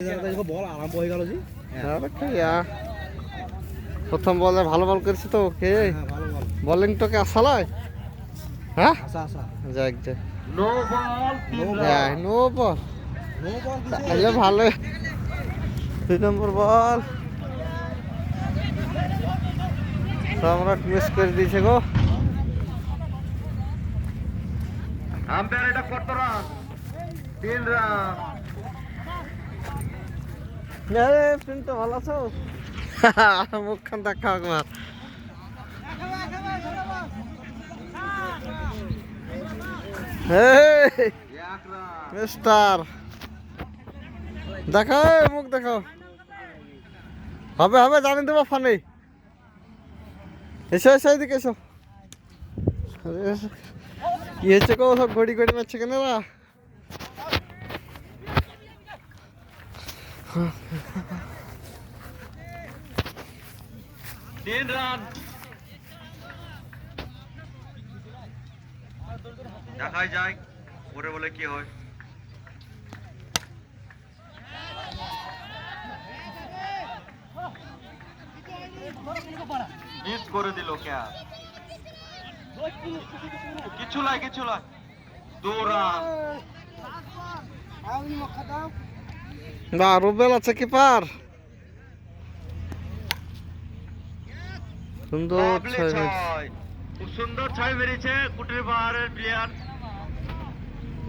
বল আরম্ভ হয়ে গেল জি। প্রথম বলে ভালো বল করেছে তো কে বোলিং তোকে আসালায় হ্যাঁ যাক যাক নো বল নো বল তাহলে ভালো 2 নম্বর বল সম্রাট মিস করে দিয়েছে গো আম্পায়ার এটা কত রান 3 রান আরে প্রিন্ট ভালো আছো মুখখান দেখা একবার মিস্টার দেখাও মুখ দেখাও হবে হবে জানি দেবো ফানে এসো এসো এদিকে এসো কি হয়েছে গো সব ঘড়ি ঘড়ি মারছে কেন না রান দেখাই যায় ওরে বলে কি হয় মিস করে দিল কে কিছু লাই 2 রান না রুবেল আছে কিপার সুন্দর খুব সুন্দর 6 মেরেছে কুটির পাহাড়ের প্লেয়ার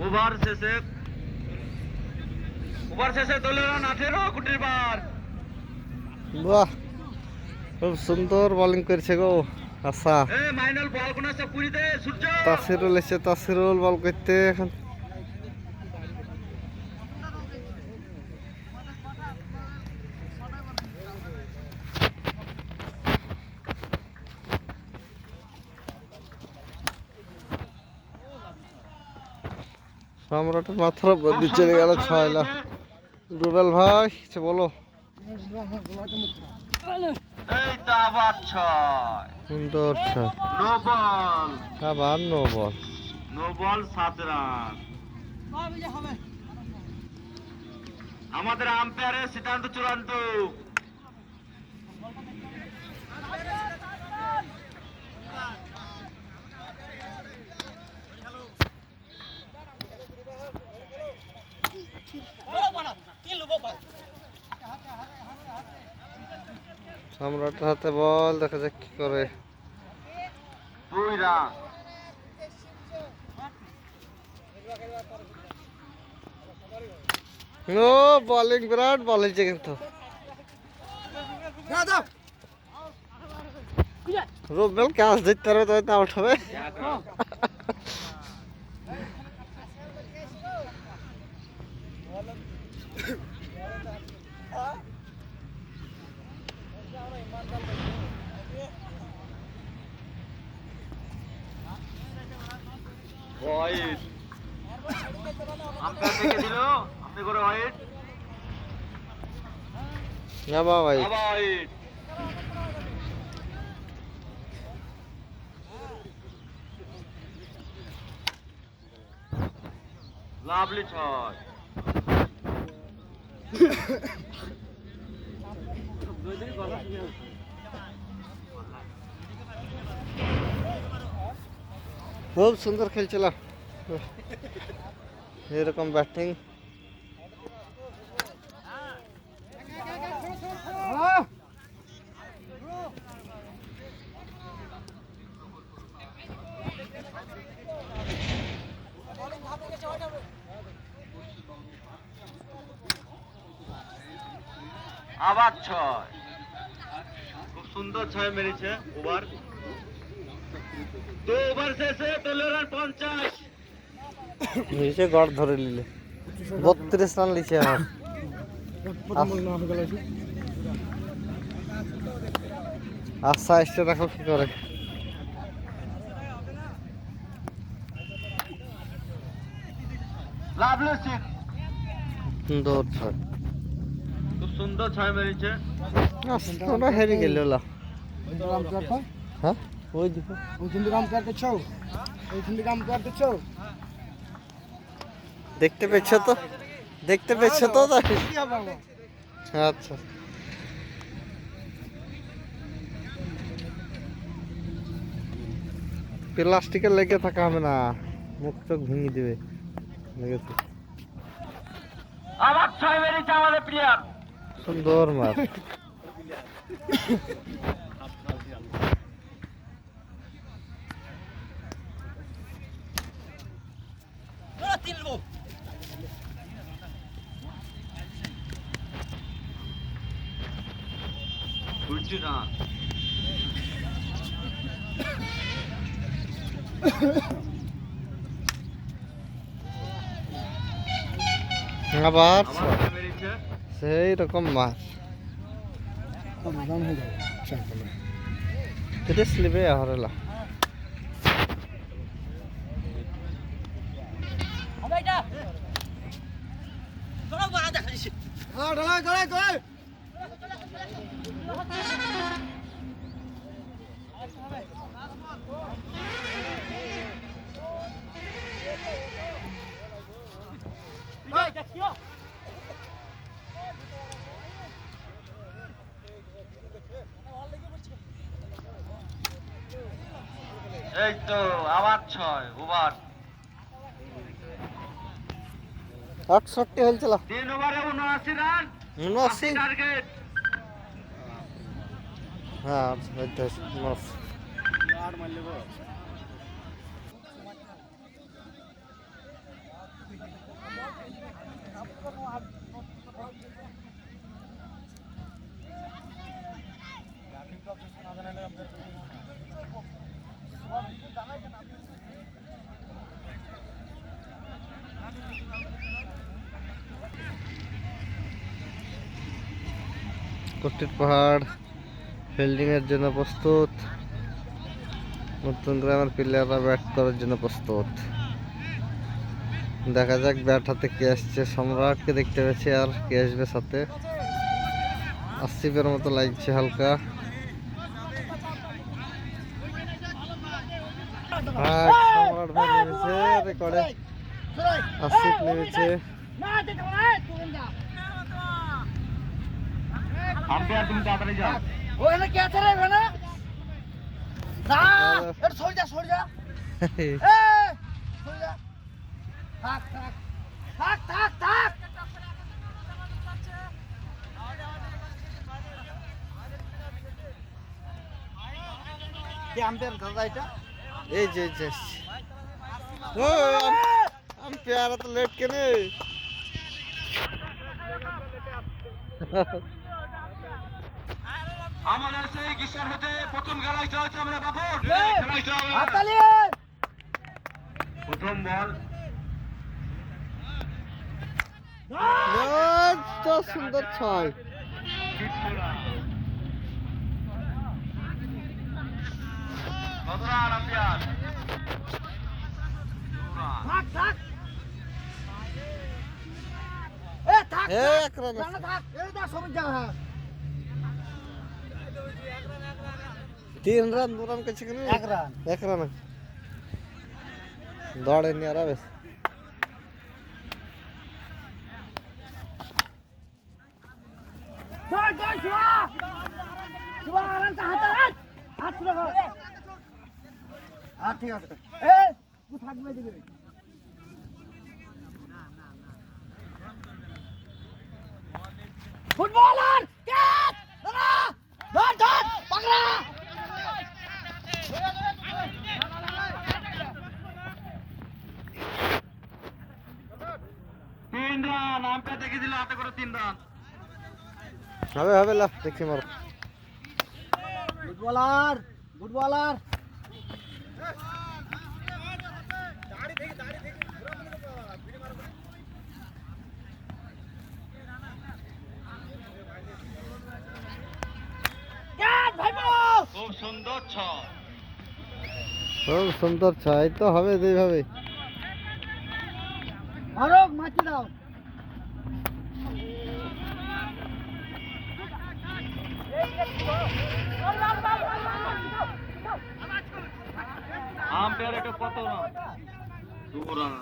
ওভার শেষে দলের রান 18 কুটির পাহাড় বাহ খুব সুন্দর বোলিং করেছে গো আচ্ছা মাইনাল বল কোন আছে পুরিতে সূর্য তাসিরুল এসে তাসিরুল বল করতে এখন সম্রাটের মাথার বদি চলে গেল 6 লাখ রুবেল ভাই কিছু বলো এই তো আবার 6 সুন্দর নো বল আবার নো বল 7 রান আমাদের আম্পায়ারের সিদ্ধান্ত চূড়ান্ত সম্রাটের হাতে বল দেখা যাক কি করে 2 রান নো বোলিং বিরাট বল হয়েছে কিন্তু রুবেল ক্যাচ দিতে পারবে তবে আউট হবে ওয়াইড আম্পায়ার থেকে দিল আপনি করে ওয়াইড না ভাই ওয়াইড লাভলি 6 খুব সুন্দর খেলছিল এরকম ব্যাটিং আবার 6 খুব সুন্দর 6 মেরেছে ওভার তো ওভার শেষে দলের রান 50 নিচে গড় ধরে নিলে 32 রান লিখে আমার আচ্ছা এসে দেখো কি করে লাভলি 6 সুন্দর খুব সুন্দর 6 মেরেছে ওরা হেরে গেল হ্যাঁ ওই দেখো দেখতে পেয়েছ তো দেখতে পেয়েছো তো তাই? আচ্ছা প্লাস্টিকের লেগে থাকা হবে না, মুখ চোখ ভেঙে দিবে লেগেছে। আবার 6 মেরেছে আমাদের প্লেয়ার। সুন্দর মাছ। ঘুরছি না। আবার আবার 6 মেরেছে। সেই রকম মাছ তিরিশ লিবে হরেলা। এই তো আবার 6 ওভার। 68 হয়েছিল। 3 ওভারে 79 রান, 79 টার্গেট। হ্যাঁ 79। কোটির পাহাড় ফিল্ডিং এর জন্য প্রস্তুত, নতুন গ্রামের প্লেয়াররা ব্যাট করার জন্য প্রস্তুত। দেখা যাক ব্যাট হাতে কে আসছে। সম্রাটকে দেখতে পেয়েছি, আর কে আসবে সাথে। আসিফের মতো লাগছে হালকা। সম্রাট ভাই নেমেছে রেকর্ডে, আসিফ নেমেছে। আম্পায়ার তুমি তাড়াতাড়ি যাও। ওখানে কে আছে রে ওখানে? না, এটা সরে যা, সরে যা। সরে যা। থাক, থাক। থাক, থাক, থাক। কে আম্পায়ার দাদা এটা? এই যে আম্পায়ার তো লেট কেনে। আমাদের সেই কিশোর হতে প্রথম খেলায় চলছে আমরা বাবর। খেলায় চলছে হাততালি। প্রথম বল। তো সুন্দর ছয়। কত রান আম্পায়ার? থাক, থাক। থাক, এক রান আছে। থাক। এই দেখ সবুজ জায়গা। 3 রান 2 রান কাছে কেন? 1 রান। 1 রান দৌড়ে নিয়ে আর বেশ। দৌড়, দৌড়, শিবা। শিবা, আরামসে হাত হাত। হাত তুলে কর। ঠিক আছে। তুই থাকবে দিকে। ফুটবলার ক্যাচ দাদা ধর ধর পাগলা। 3 রান আম্পায়ার দেখে দিল হাতে করে 3 রান। হবে লা দেখি মার। ফুটবলার ফুটবলার ক্যাচ ভাইবো। খুব সুন্দর ছয়। খুব সুন্দর ছয় তো হবে এইভাবে। মারক মাছি দাও। আম্পায়ার এটা কত রান? 2 রান।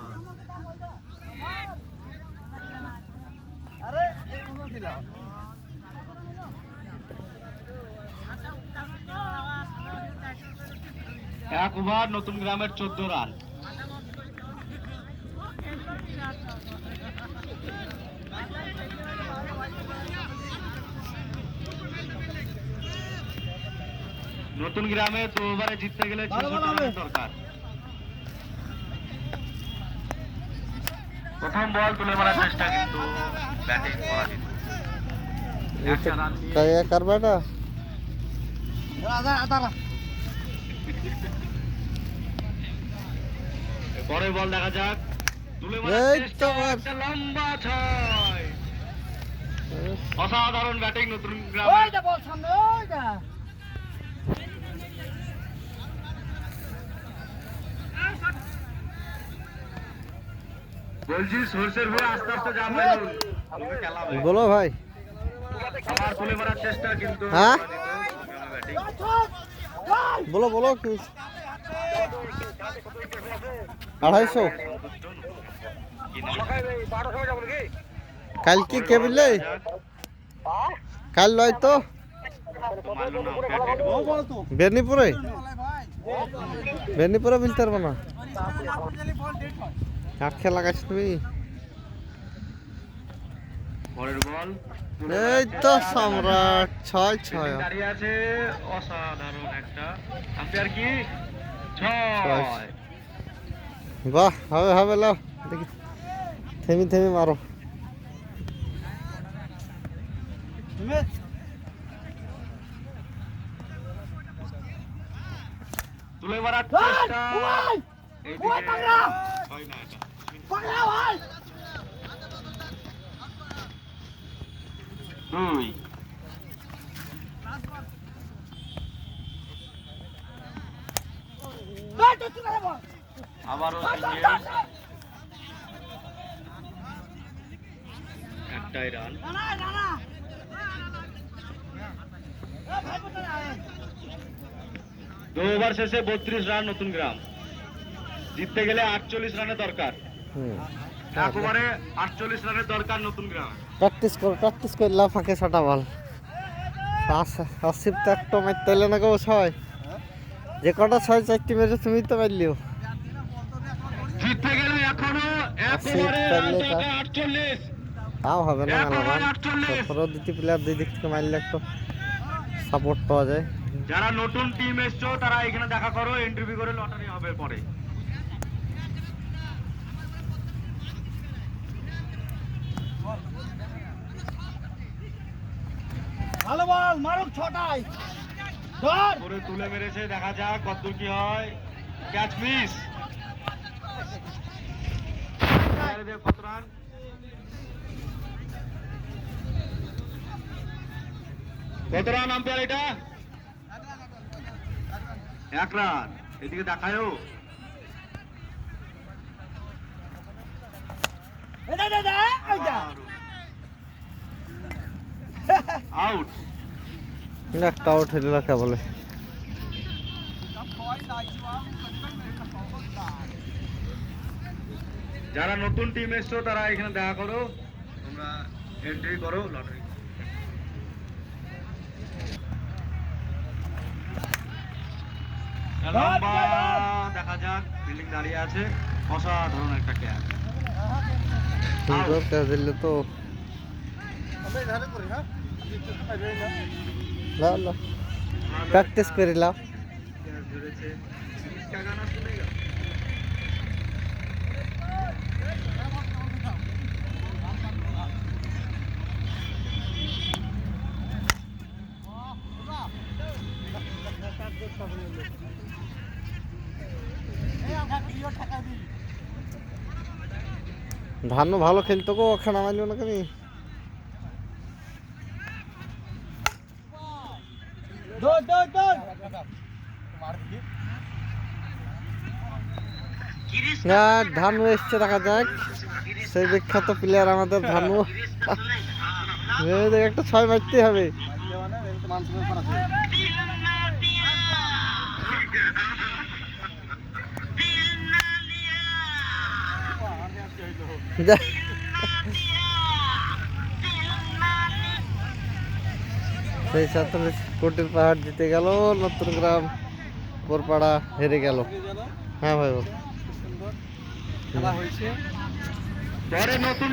এক ওভার নতুন গ্রামের 14 রান। নতুন গ্রামে 2 ওভারে জিততে গেলে 600 রান দরকার। প্রথম বল তুলে মারার চেষ্টা, কিন্তু ব্যাটিং পরাজিত। একটা রান দিয়ে কায়া কারবাটা পরের বল দেখা যাক, তুলে মারার এই চেষ্টা, তো মার। একটা লম্বা ছয়। অসাধারণ ব্যাটিং নতুন গ্রামে। ওইটা বল সামনে, ওইটা। বলছি সরষের হয়ে আস্তে আস্তে যাবে, খেলাবে। বলো ভাই। আবার তুলে মারার চেষ্টা, কিন্তু হ্যাঁ? ব্যাটিং। বলো বলো কি 250 কাল কি কে বললে কাল লয় তো বেরনিপুরে বলতে পারবো না। কাঠ খেলা গাছ তুমি। পরের বল এই তো সম্রাট 6-6 দাঁড়িয়ে আছে, অসাধারণ একটা আম্পায়ার কি 6। বাহ হবে হবে লাও দেখি থেমি থেমি মারো। তুলে মারার চেষ্টা, এইদিকে হয় না এটা। দুই। আবারও সিঙ্গেল, একটাই রান। 2 ওভার শেষে 32 রান নতুন গ্রাম। জিততে গেলে 48 রানের দরকার। এক ওভারে 48 রানের দরকার নতুন গ্রাম। প্র্যাকটিস করে লাভ ফাঁকে ছটা বল। আসিফ তো একটা মারতে এলে না গো 6 যে কটা 6 4টি মেরেছে তুমি তো পারলিও। জিততে গেলে এখনো এক আসিফ ওভারে রান পারলে দরকার 48। তাও হবে না এক ওভারে 48। তারপরেও দুটি প্লেয়ার দুই দিক থেকে মারলে একটু সাপোর্ট পাওয়া যায়। যারা নতুন টিম এসছো তারা এখানে দেখা করো, এন্ট্রি করে লটারি হবে পরে। ভালো বল মারুক 6টায় ধর। করে তুলে মেরেছে, দেখা যাক কতদূর কি হয়। Catch miss. কত রান? কত রান আম্পায়ার এটা? 1 রান। এদিকে দেখায়ও। আউট। একটা আউট হইল কে বলে। যারা নতুন টিম এসছো তারা এখানে দেখা করো, তোমরা এন্ট্রি করো লটারি। লম্বা দেখা যাক, ফিল্ডিং দাঁড়িয়ে আছে, অসাধারণ একটা ক্যাচ। সুন্দর ক্যাচ দিলে তো লাও লাও প্র্যাকটিস করে লাও। ক্যাচ ধরেছে, इसका गाना सुनेगा। ধানও ভালো খেলতো গো, ওখানে মারল না কেন? ধানু এসছে দেখা যাক, সেই বিখ্যাত প্লেয়ার আমাদের ধানু। একটা 6 মারতে হবে। সেই 47 কোটির পাহাড় জিতে গেল, নতুন গ্রাম কোরপাড়া হেরে গেল। হ্যাঁ ভাই বল। খেলা হয়েছে পরে নতুন টিম